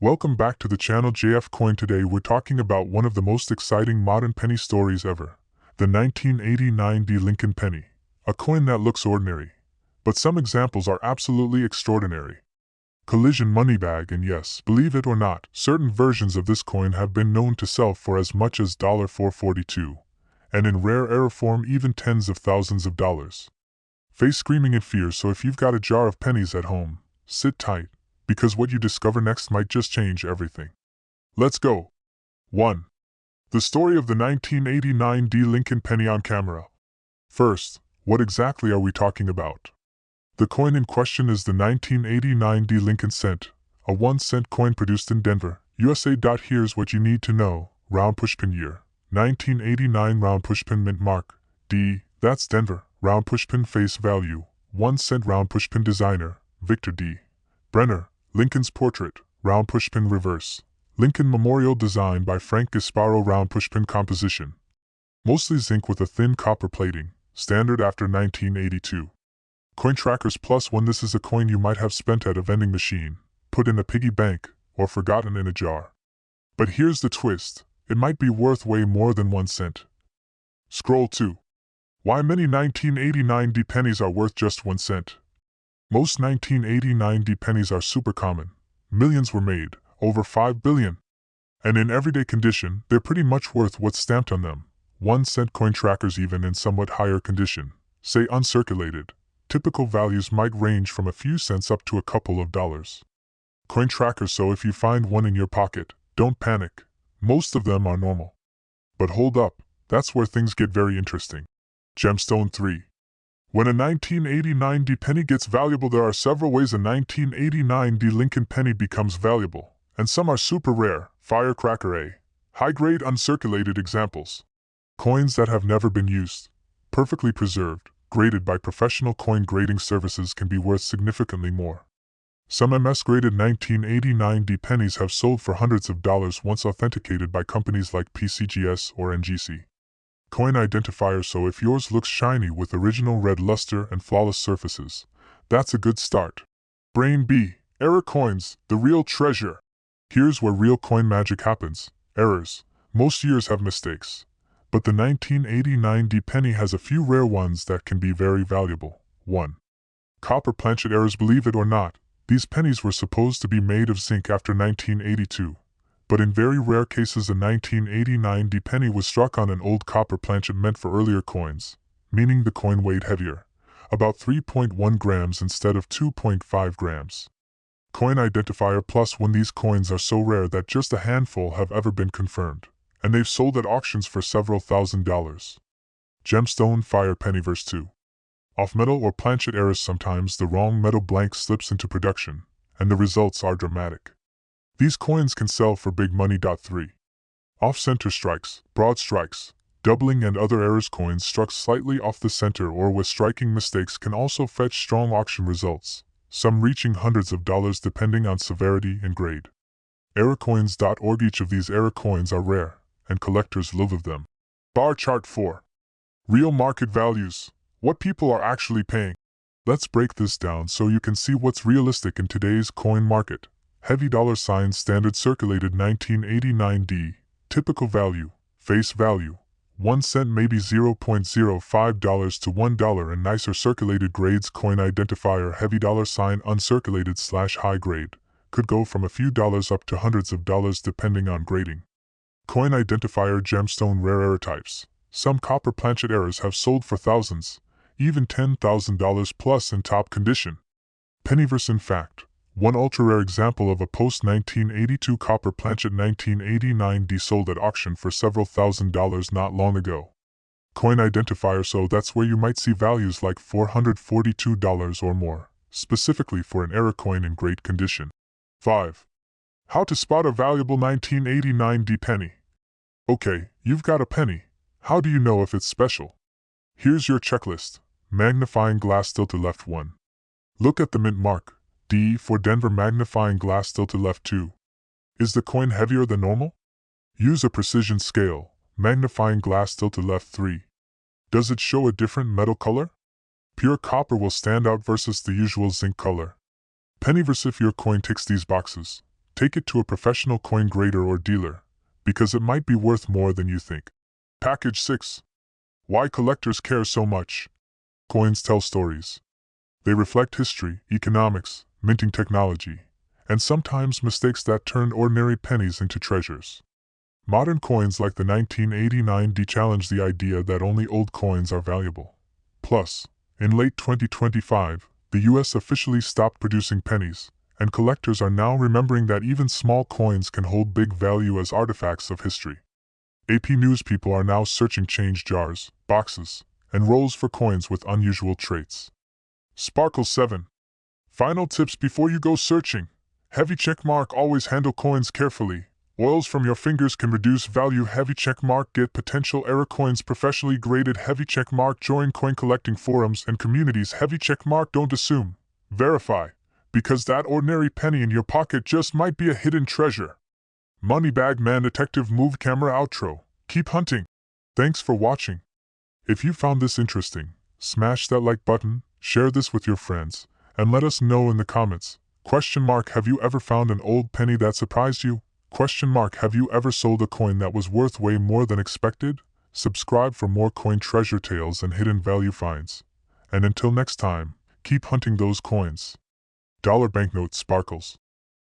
Welcome back to the channel JF Coin. Today we're talking about one of the most exciting modern penny stories ever, the 1989 D Lincoln penny, a coin that looks ordinary, but some examples are absolutely extraordinary. Collision money bag. And yes, believe it or not, certain versions of this coin have been known to sell for as much as $4.42, and in rare error form even tens of thousands of dollars. Face screaming in fear, so if you've got a jar of pennies at home, sit tight, because what you discover next might just change everything. Let's go. 1. The story of the 1989 D Lincoln penny on camera. First, what exactly are we talking about? The coin in question is the 1989 D Lincoln cent, a 1-cent coin produced in Denver, USA. Here's what you need to know. Round pushpin year, 1989. Round pushpin mint mark, D, that's Denver. Round pushpin face value, 1 cent. Round pushpin designer, Victor D. Brenner. Lincoln's portrait, round pushpin reverse. Lincoln Memorial designed by Frank Gasparo. Round pushpin composition, mostly zinc with a thin copper plating, standard after 1982. Coin trackers +1. This is a coin you might have spent at a vending machine, put in a piggy bank, or forgotten in a jar. But here's the twist, it might be worth way more than 1 cent. Scroll 2. Why many 1989 D pennies are worth just 1 cent. Most 1989 D pennies are super common. Millions were made, over 5 billion. And in everyday condition, they're pretty much worth what's stamped on them. 1 cent coin trackers, even in somewhat higher condition, say uncirculated, typical values might range from a few cents up to a couple of dollars. Coin trackers, so if you find one in your pocket, don't panic. Most of them are normal. But hold up, that's where things get very interesting. Gemstone 3. When a 1989 D penny gets valuable, there are several ways a 1989 D Lincoln penny becomes valuable, and some are super rare. Firecracker A. High-grade uncirculated examples. Coins that have never been used, perfectly preserved, graded by professional coin grading services, can be worth significantly more. Some MS-graded 1989 D pennies have sold for hundreds of dollars once authenticated by companies like PCGS or NGC. Coin identifier. So if yours looks shiny with original red luster and flawless surfaces, that's a good start. Brain B. Error coins, the real treasure. Here's where real coin magic happens. Errors. Most years have mistakes, but the 1989 D penny has a few rare ones that can be very valuable. 1. Copper planchet errors. Believe it or not, these pennies were supposed to be made of zinc after 1982. But in very rare cases, a 1989 D penny was struck on an old copper planchet meant for earlier coins, meaning the coin weighed heavier, about 3.1 grams instead of 2.5 grams. Coin identifier +1. These coins are so rare that just a handful have ever been confirmed, and they've sold at auctions for several $1,000s. Gemstone fire penny verse 2. Off metal or planchet errors. Sometimes the wrong metal blank slips into production, and the results are dramatic. These coins can sell for big money. 3. Off-center strikes, broad strikes, doubling and other errors. Coins struck slightly off the center or with striking mistakes can also fetch strong auction results, some reaching hundreds of dollars depending on severity and grade. Errorcoins.org. Each of these error coins are rare, and collectors love of them. Bar chart 4. Real market values, what people are actually paying. Let's break this down so you can see what's realistic in today's coin market. Heavy $, standard circulated 1989 D, typical value, face value, 1 cent, maybe $0.05 to $1, and nicer circulated grades. Coin identifier heavy $, uncirculated / high grade, could go from a few dollars up to hundreds of dollars depending on grading. Coin identifier gemstone rare error types. Some copper planchet errors have sold for thousands, even $10,000 plus in top condition. Pennyverse. In fact, one ultra-rare example of a post-1982 copper planchet 1989 D sold at auction for several $1,000s not long ago. Coin identifier. So that's where you might see values like $442 or more, specifically for an error coin in great condition. 5. How to spot a valuable 1989 D penny. Okay, you've got a penny. How do you know if it's special? Here's your checklist. Magnifying glass tilted left 1. Look at the mint mark, D for Denver. Magnifying glass tilted left 2. Is the coin heavier than normal? Use a precision scale. Magnifying glass tilted left 3. Does it show a different metal color? Pure copper will stand out versus the usual zinc color. Pennyverse. If your coin ticks these boxes, take it to a professional coin grader or dealer, because it might be worth more than you think. Package 6. Why collectors care so much. Coins tell stories. They reflect history, economics, minting technology, and sometimes mistakes that turn ordinary pennies into treasures. Modern coins like the 1989 challenge the idea that only old coins are valuable. Plus, in late 2025, the US officially stopped producing pennies, and collectors are now remembering that even small coins can hold big value as artifacts of history. AP News people are now searching change jars, boxes, and rolls for coins with unusual traits. Sparkle 7. Final tips before you go searching. Heavy checkmark. Always handle coins carefully. Oils from your fingers can reduce value. Heavy checkmark. Get potential error coins professionally graded. Heavy checkmark. Join coin collecting forums and communities. Heavy checkmark. Don't assume. Verify. Because that ordinary penny in your pocket just might be a hidden treasure. Moneybag Man Detective Move Camera Outro. Keep hunting. Thanks for watching. If you found this interesting, smash that like button, share this with your friends, and let us know in the comments. Have you ever found an old penny that surprised you? Have you ever sold a coin that was worth way more than expected? Subscribe for more coin treasure tales and hidden value finds. And until next time, keep hunting those coins. Dollar banknote sparkles.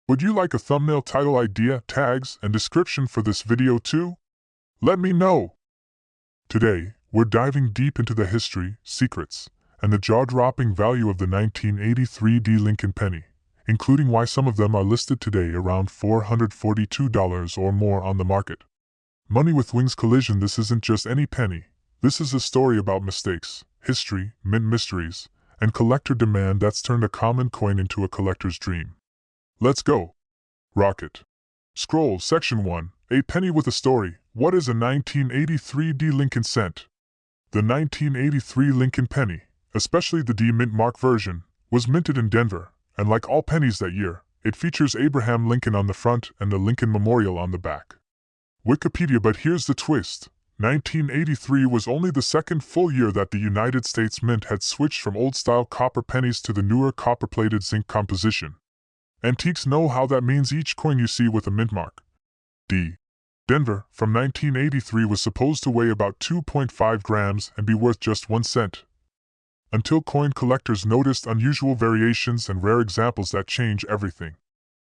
Would you like a thumbnail title idea, tags, and description for this video too? Let me know! Today, we're diving deep into the history, secrets, and the jaw-dropping value of the 1983 Lincoln penny, including why some of them are listed today around $442 or more on the market. Money with Wings Collision. This isn't just any penny. This is a story about mistakes, history, mint mysteries, and collector demand that's turned a common coin into a collector's dream. Let's go! Rocket. Scroll. Section 1. A penny with a story. What is a 1983 Lincoln cent? The 1983 Lincoln penny, especially the D-Mint mark version, was minted in Denver, and like all pennies that year, it features Abraham Lincoln on the front and the Lincoln Memorial on the back. Wikipedia. But here's the twist. 1983 was only the second full year that the United States Mint had switched from old-style copper pennies to the newer copper-plated zinc composition. Antiques know how that means. Each coin you see with a mint mark, D. Denver, from 1983 was supposed to weigh about 2.5 grams and be worth just 1 cent. Until coin collectors noticed unusual variations and rare examples that change everything.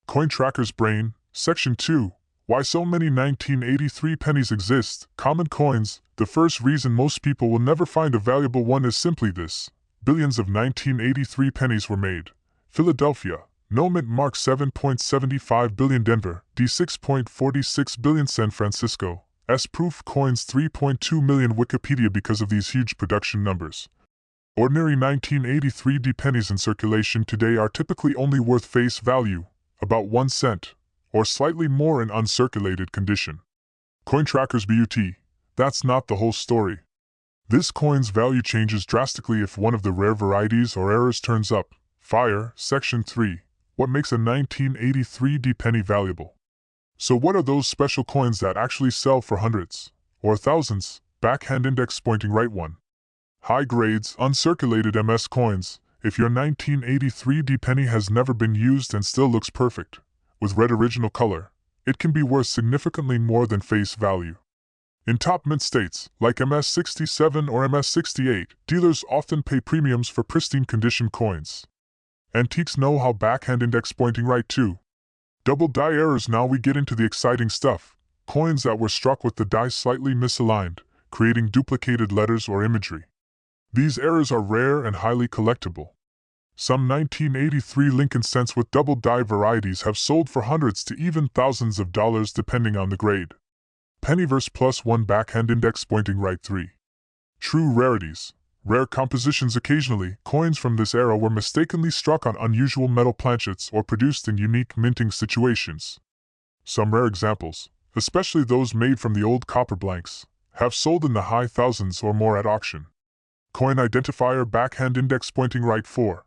Coin Tracker's Brain, Section 2. Why so many 1983 pennies exist? Common coins. The first reason most people will never find a valuable one is simply this. Billions of 1983 pennies were made. Philadelphia. No mint mark 7.75 billion. Denver, D 6.46 billion. San Francisco, S proof coins 3.2 million. Wikipedia. Because of these huge production numbers, ordinary 1983 D pennies in circulation today are typically only worth face value, about 1 cent, or slightly more in uncirculated condition. Coin Tracker's BUT. That's not the whole story. This coin's value changes drastically if one of the rare varieties or errors turns up. Fire. Section 3. What makes a 1983 D penny valuable? So what are those special coins that actually sell for hundreds or thousands? Backhand index pointing right. 1. High grades, uncirculated MS coins. If your 1983 D penny has never been used and still looks perfect, with red original color, it can be worth significantly more than face value. In top mint states, like MS-67 or MS-68, dealers often pay premiums for pristine condition coins. Antiques know how. Backhand index pointing right. 2. Double die errors. Now we get into the exciting stuff. Coins that were struck with the die slightly misaligned, creating duplicated letters or imagery. These errors are rare and highly collectible. Some 1983 Lincoln cents with double die varieties have sold for hundreds to even thousands of dollars depending on the grade. Pennyverse +1. Backhand index pointing right. 3. True rarities. Rare compositions. Occasionally, coins from this era were mistakenly struck on unusual metal planchets or produced in unique minting situations. Some rare examples, especially those made from the old copper blanks, have sold in the high thousands or more at auction. Coin identifier. Backhand index pointing right. 4.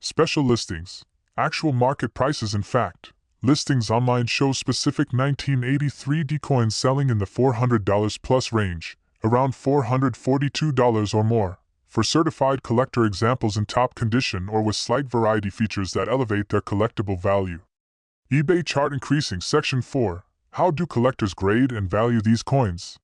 Special listings. Actual market prices. In fact, listings online show specific 1983 D coins selling in the $400 plus range, around $442 or more, for certified collector examples in top condition or with slight variety features that elevate their collectible value. eBay chart increasing. Section 4. How do collectors grade and value these coins?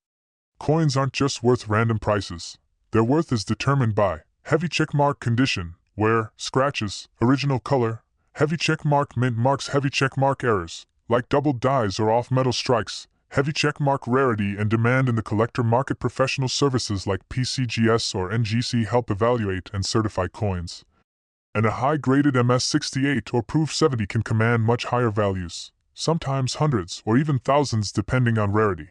Coins aren't just worth random prices. Their worth is determined by heavy checkmark condition, wear, scratches, original color, heavy checkmark mint marks, heavy checkmark errors, like doubled dies or off-metal strikes, heavy checkmark rarity and demand in the collector market. Professional services like PCGS or NGC help evaluate and certify coins. And a high-graded MS68 or Proof 70 can command much higher values, sometimes hundreds or even thousands depending on rarity.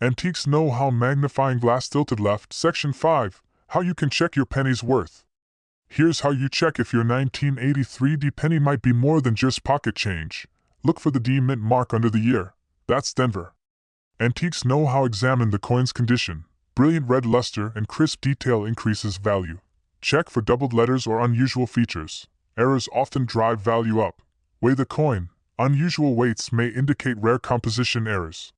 Antiques know-how. Magnifying glass. Tilted left. Section 5. How you can check your penny's worth. Here's how you check if your 1983 D penny might be more than just pocket change. Look for the D mint mark under the year. That's Denver. Antiques know-how. Examine the coin's condition. Brilliant red luster and crisp detail increases value. Check for doubled letters or unusual features. Errors often drive value up. Weigh the coin. Unusual weights may indicate rare composition errors.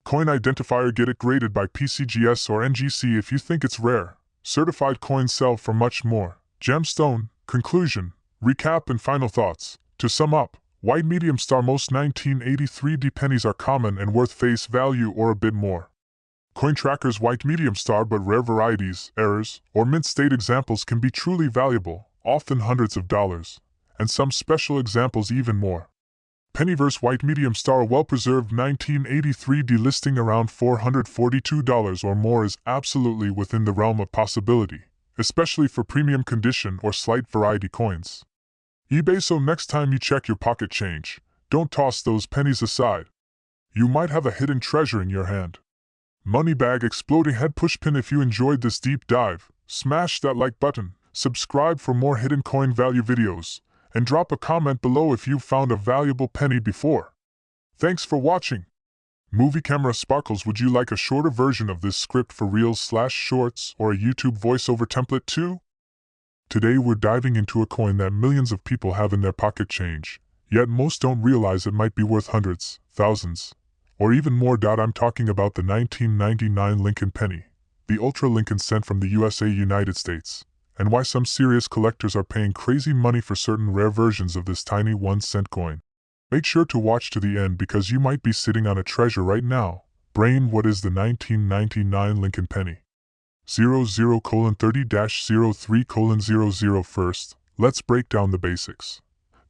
Coin identifier. Get it graded by PCGS or NGC if you think it's rare. Certified coins sell for much more. Gemstone. Conclusion. Recap and final thoughts. To sum up, white medium star. Most 1983 D pennies are common and worth face value or a bit more. Coin trackers. White medium star but rare varieties, errors, or mint state examples can be truly valuable, often hundreds of dollars, and some special examples even more. Pennyverse. White medium star. Well-preserved 1983 D listing around $442 or more is absolutely within the realm of possibility, especially for premium condition or slight variety coins. eBay. So next time you check your pocket change, don't toss those pennies aside. You might have a hidden treasure in your hand. Money bag. Exploding head. Pushpin. If you enjoyed this deep dive, smash that like button, subscribe for more hidden coin value videos, and drop a comment below if you've found a valuable penny before. Thanks for watching. Movie camera. Sparkles. Would you like a shorter version of this script for Reels/Shorts or a YouTube voiceover template too? Today we're diving into a coin that millions of people have in their pocket change, yet most don't realize it might be worth hundreds, thousands, or even more. I'm talking about the 1999 Lincoln penny, the Ultra Lincoln cent from the USA, United States, and why some serious collectors are paying crazy money for certain rare versions of this tiny 1-cent coin. Make sure to watch to the end because you might be sitting on a treasure right now. Brain. What is the 1999 Lincoln penny? 00:30-03:00. First, let's break down the basics.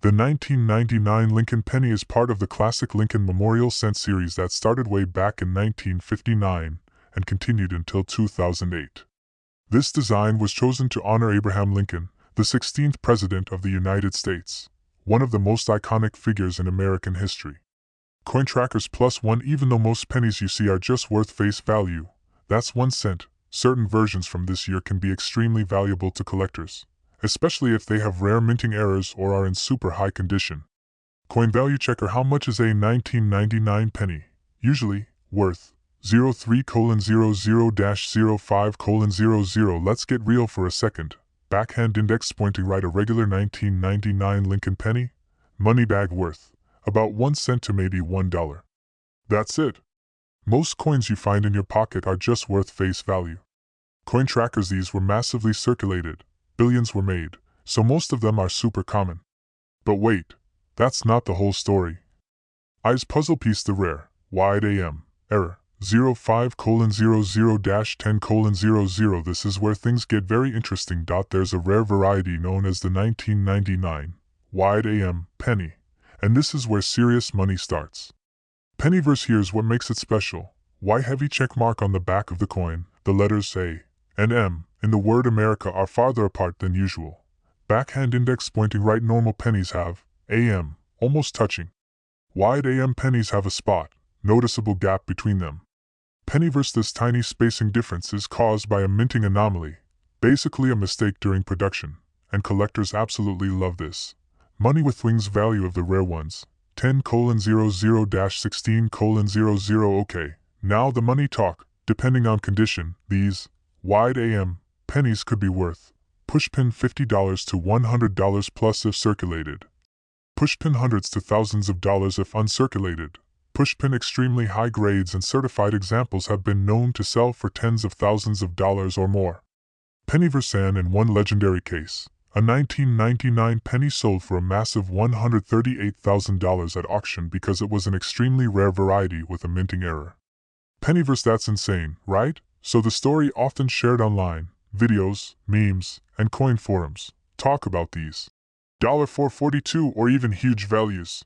The 1999 Lincoln penny is part of the classic Lincoln Memorial Cent series that started way back in 1959 and continued until 2008. This design was chosen to honor Abraham Lincoln, the 16th President of the United States, one of the most iconic figures in American history. Coin trackers. +1. Even though most pennies you see are just worth face value, that's 1 cent, certain versions from this year can be extremely valuable to collectors, especially if they have rare minting errors or are in super high condition. Coin value checker. How much is a 1999 penny usually worth? 03:00-05:00. Let's get real for a second. Backhand index pointing right. A regular 1999 Lincoln penny money bag worth about 1 cent to maybe $1. That's it. Most coins you find in your pocket are just worth face value. Coin trackers. These were massively circulated, billions were made, so most of them are super common. But wait, that's not the whole story. Eyes puzzle piece. The rare, wide AM, error, 05:00-10:00. This is where things get very interesting. There's a rare variety known as the 1999 wide AM penny, and this is where serious money starts. Pennyverse. Here's what makes it special. Why heavy check mark on the back of the coin? The letters A and M in the word America are farther apart than usual. Backhand index pointing right. Normal pennies have AM almost touching. Wide AM pennies have a spot, noticeable gap between them. Pennyverse. This tiny spacing difference is caused by a minting anomaly, basically a mistake during production, and collectors absolutely love this. Money with wings. Value of the rare ones, 10:00-16:00. Okay, now the money talk. Depending on condition, these wide AM pennies could be worth pushpin $50 to $100 plus if circulated, pushpin hundreds to thousands of dollars if uncirculated. Pushpin extremely high grades and certified examples have been known to sell for tens of thousands of dollars or more. Pennyverse. And in one legendary case, A 1999 penny sold for a massive $138,000 at auction because it was an extremely rare variety with a minting error. Pennyverse, that's insane, right? So the story often shared online, videos, memes, and coin forums talk about these $4.42 or even huge values.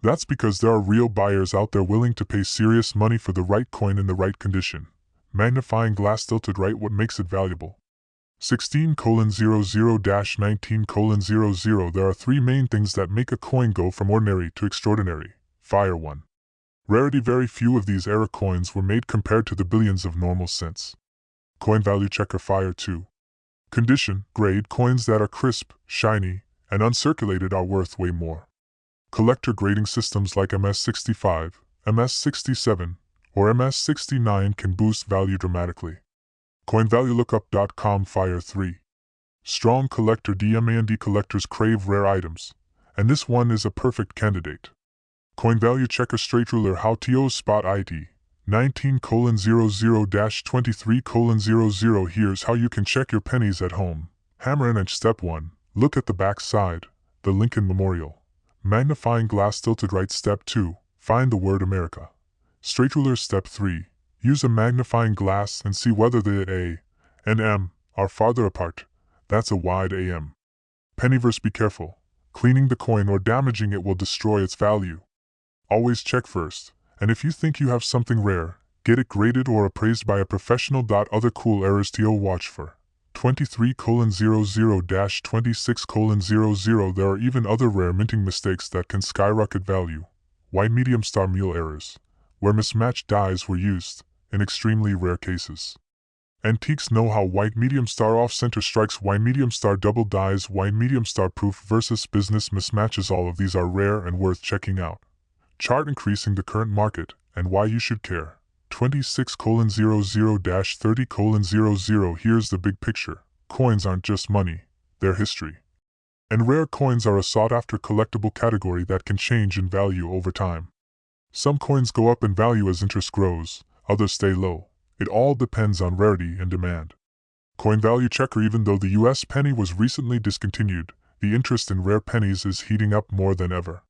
That's because there are real buyers out there willing to pay serious money for the right coin in the right condition. Magnifying glass tilted right, what makes it valuable? 16:00-19:00. There are three main things that make a coin go from ordinary to extraordinary. Fire 1. Rarity. Very few of these era coins were made compared to the billions of normal cents. Coin value checker. Fire 2. Condition. Grade. Coins that are crisp, shiny, and uncirculated are worth way more. Collector grading systems like MS65, MS67, or MS69 can boost value dramatically. CoinValueLookup.com. Fire 3. Strong collector. Demand collectors crave rare items, and this one is a perfect candidate. Coin value checker. Straight ruler. How to spot IT 19:00-23:00. Here's how you can check your pennies at home. Hammer and inch. Step 1. Look at the back side, the Lincoln Memorial. Magnifying glass tilted right. Step 2. Find the word America. Straight ruler. Step 3. Use a magnifying glass and see whether the A and M are farther apart. That's a wide AM. Pennyverse. Be careful. Cleaning the coin or damaging it will destroy its value. Always check first, and if you think you have something rare, get it graded or appraised by a professional. Other cool errors to watch for. 23:00-26:00. There are even other rare minting mistakes that can skyrocket value. White medium star mule errors, where mismatched dies were used, in extremely rare cases. Antiques know-how. White medium star off-center strikes, white medium star double dies, white medium star proof versus business mismatches. All of these are rare and worth checking out. Chart increasing the current market, and why you should care. 26:00-30:00. Here's the big picture. Coins aren't just money, they're history. And rare coins are a sought-after collectible category that can change in value over time. Some coins go up in value as interest grows, others stay low. It all depends on rarity and demand. Coin value checker. Even though the US penny was recently discontinued, the interest in rare pennies is heating up more than ever.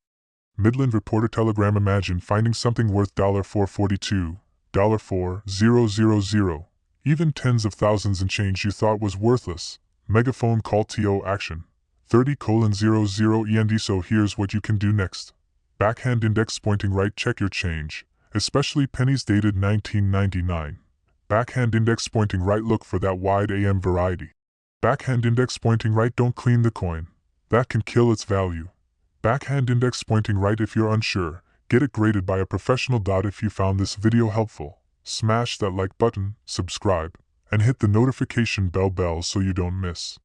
Midland Reporter. Telegram. Imagine finding something worth $4.42, $4,000, even tens of thousands in change you thought was worthless. Megaphone call to action. 30:00 END. So here's what you can do next. Backhand index pointing right. Check your change, especially pennies dated 1999. Backhand index pointing right. Look for that wide AM variety. Backhand index pointing right. Don't clean the coin. That can kill its value. Backhand index pointing right. If you're unsure, get it graded by a professional. If you found this video helpful, smash that like button, subscribe, and hit the notification bell so you don't miss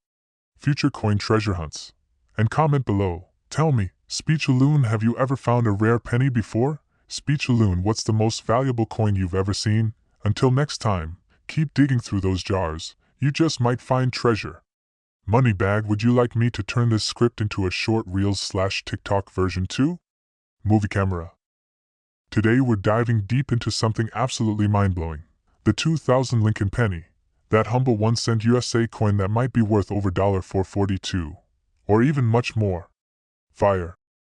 future coin treasure hunts. And comment below. Tell me, Speechaloon, have you ever found a rare penny before? Speechaloon, what's the most valuable coin you've ever seen? Until next time, keep digging through those jars. You just might find treasure. Moneybag, would you like me to turn this script into a short Reels/TikTok version too? Movie camera. Today we're diving deep into something absolutely mind-blowing. The 2000 Lincoln penny. That humble 1-cent USA coin that might be worth over $4.42. Or even much more. Fire.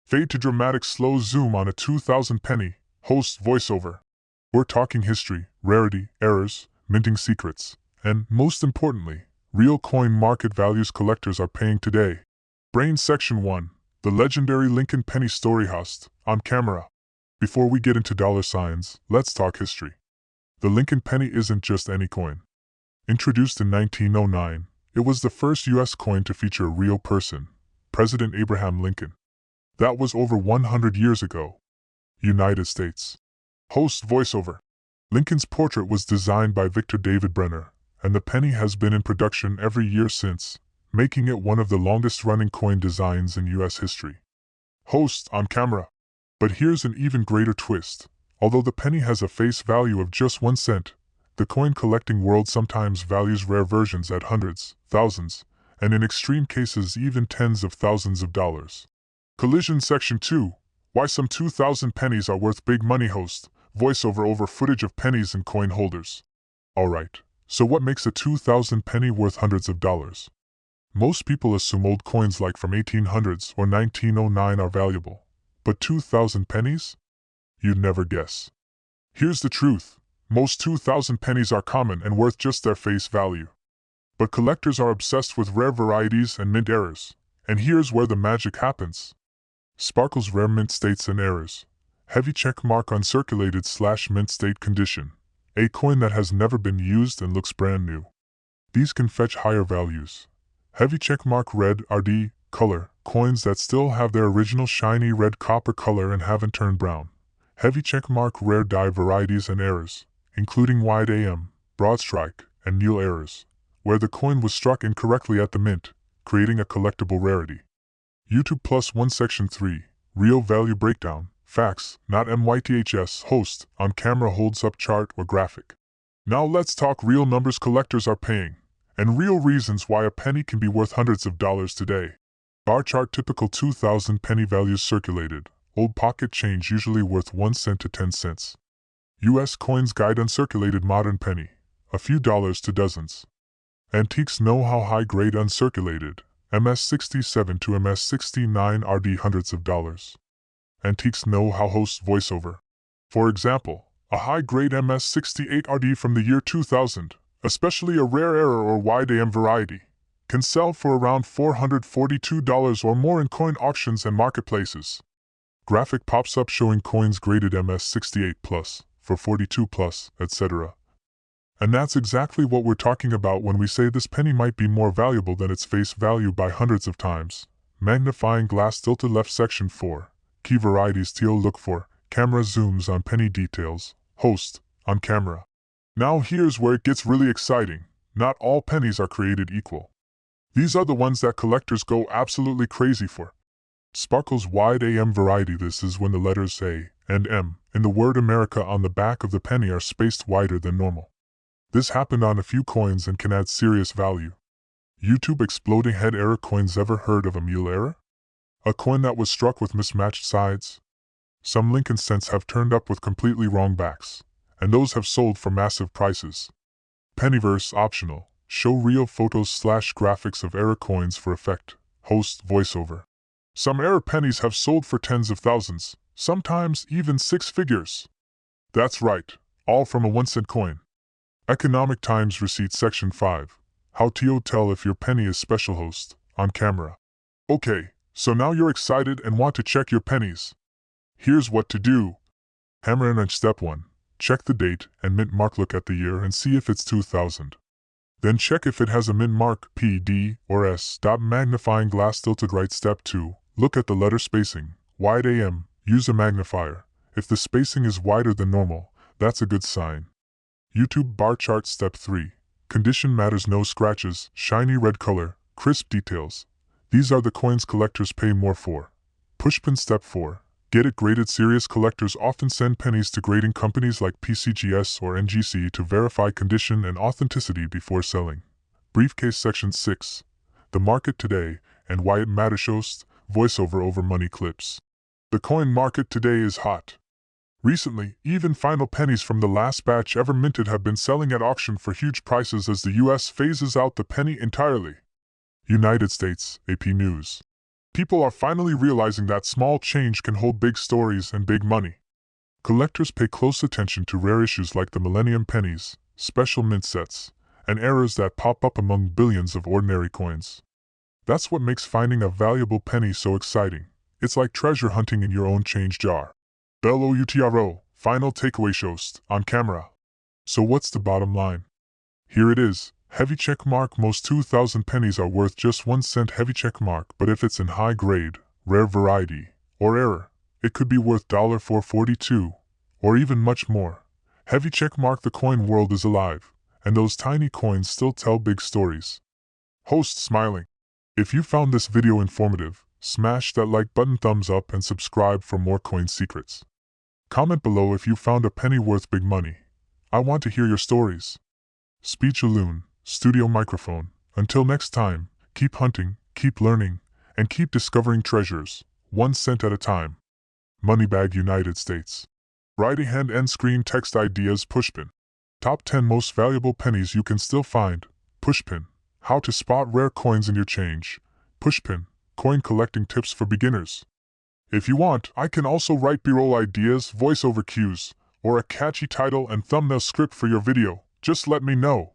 Fade to dramatic slow zoom on a 2000 penny. Host voiceover. We're talking history, rarity, errors, minting secrets, and, most importantly, real coin market values collectors are paying today. Brain Section 1. The legendary Lincoln penny story. Host, on camera. Before we get into dollar signs, let's talk history. The Lincoln penny isn't just any coin. Introduced in 1909, it was the first U.S. coin to feature a real person, President Abraham Lincoln. That was over 100 years ago. United States. Host voiceover. Lincoln's portrait was designed by Victor David Brenner, and the penny has been in production every year since, making it one of the longest-running coin designs in U.S. history. Host on camera. But here's an even greater twist. Although the penny has a face value of just 1 cent, the coin collecting world sometimes values rare versions at hundreds, thousands, and in extreme cases even tens of thousands of dollars. Collision Section 2. Why some 2000 pennies are worth big money. Host voiceover over footage of pennies and coin holders. Alright, so what makes a 2000 penny worth hundreds of dollars? Most people assume old coins like from 1800s or 1909 are valuable. But 2,000 pennies? You'd never guess. Here's the truth. Most 2,000 pennies are common and worth just their face value. But collectors are obsessed with rare varieties and mint errors. And here's where the magic happens. Sparkle's rare mint states and errors. Heavy check mark uncirculated / mint state condition. A coin that has never been used and looks brand new. These can fetch higher values. Heavy check mark red RD color, coins that still have their original shiny red copper color and haven't turned brown. Heavy check mark rare die varieties and errors, including wide AM, broad strike, and nil errors, where the coin was struck incorrectly at the mint, creating a collectible rarity. YouTube +1 Section 3, Real Value Breakdown, Facts, not MYTHS, host, on camera holds up chart or graphic. Now let's talk real numbers collectors are paying, and real reasons why a penny can be worth hundreds of dollars today. Bar chart typical 2,000 penny values circulated, old pocket change usually worth 1 cent to 10 cents. US Coins Guide uncirculated modern penny, a few dollars to dozens. Antiques know how high grade uncirculated, MS67 to MS69 RD hundreds of dollars. Antiques know how host voiceover. For example, a high-grade MS68 RD from the year 2000, especially a rare error or wide AM variety, can sell for around $442 or more in coin auctions and marketplaces. Graphic pops up showing coins graded MS68 plus, for 42 plus, etc. And that's exactly what we're talking about when we say this penny might be more valuable than its face value by hundreds of times. Magnifying glass tilted left section 4. Key varieties to look for. Camera zooms on penny details. Host, on camera. Now here's where it gets really exciting. Not all pennies are created equal. These are the ones that collectors go absolutely crazy for. Sparkle's wide AM variety. This is when the letters A and M in the word America on the back of the penny are spaced wider than normal. This happened on a few coins and can add serious value. YouTube exploding head error coins. Ever heard of a mule error? A coin that was struck with mismatched sides? Some Lincoln cents have turned up with completely wrong backs, and those have sold for massive prices. Pennyverse optional. Show real photos / graphics of error coins for effect. Host voiceover. Some error pennies have sold for tens of thousands, sometimes even 6 figures. That's right, all from a 1-cent coin. Economic Times Receipt Section 5. How to tell if your penny is special host, on camera. Okay, so now you're excited and want to check your pennies. Here's what to do. Hammer and wrench. Step 1. Check the date and mint mark. Look at the year and see if it's 2000. Then check if it has a mint mark, P, D, or S. Stop magnifying glass tilted right. Step 2. Look at the letter spacing. Wide AM. Use a magnifier. If the spacing is wider than normal, that's a good sign. YouTube bar chart. Step 3. Condition matters. No scratches, shiny red color, crisp details. These are the coins collectors pay more for. Pushpin. Step 4. Get it graded. Serious collectors often send pennies to grading companies like PCGS or NGC to verify condition and authenticity before selling. Briefcase. Section 6. The market today and why it matters. Host voiceover over money clips. The coin market today is hot. Recently, even final pennies from the last batch ever minted have been selling at auction for huge prices as the US phases out the penny entirely. United States, AP News. People are finally realizing that small change can hold big stories and big money. Collectors pay close attention to rare issues like the Millennium pennies, special mint sets, and errors that pop up among billions of ordinary coins. That's what makes finding a valuable penny so exciting. It's like treasure hunting in your own change jar. BELLOUTRO, final takeaway shows, on camera. So what's the bottom line? Here it is. Heavy check mark. Most 2,000 pennies are worth just 1 cent. Heavy check mark, but if it's in high grade, rare variety, or error, it could be worth $442, or even much more. Heavy check mark. The coin world is alive, and those tiny coins still tell big stories. Host smiling. If you found this video informative, smash that like button, thumbs up, and subscribe for more coin secrets. Comment below if you found a penny worth big money. I want to hear your stories. Speech-a-loon, studio microphone. Until next time, keep hunting, keep learning, and keep discovering treasures, 1 cent at a time. Moneybag United States. Writing hand end screen text ideas. Pushpin. Top 10 most valuable pennies you can still find. Pushpin. how to spot rare coins in your change, pushpin, coin collecting tips for beginners. If you want, I can also write B-roll ideas, voiceover cues, or a catchy title and thumbnail script for your video. Just let me know.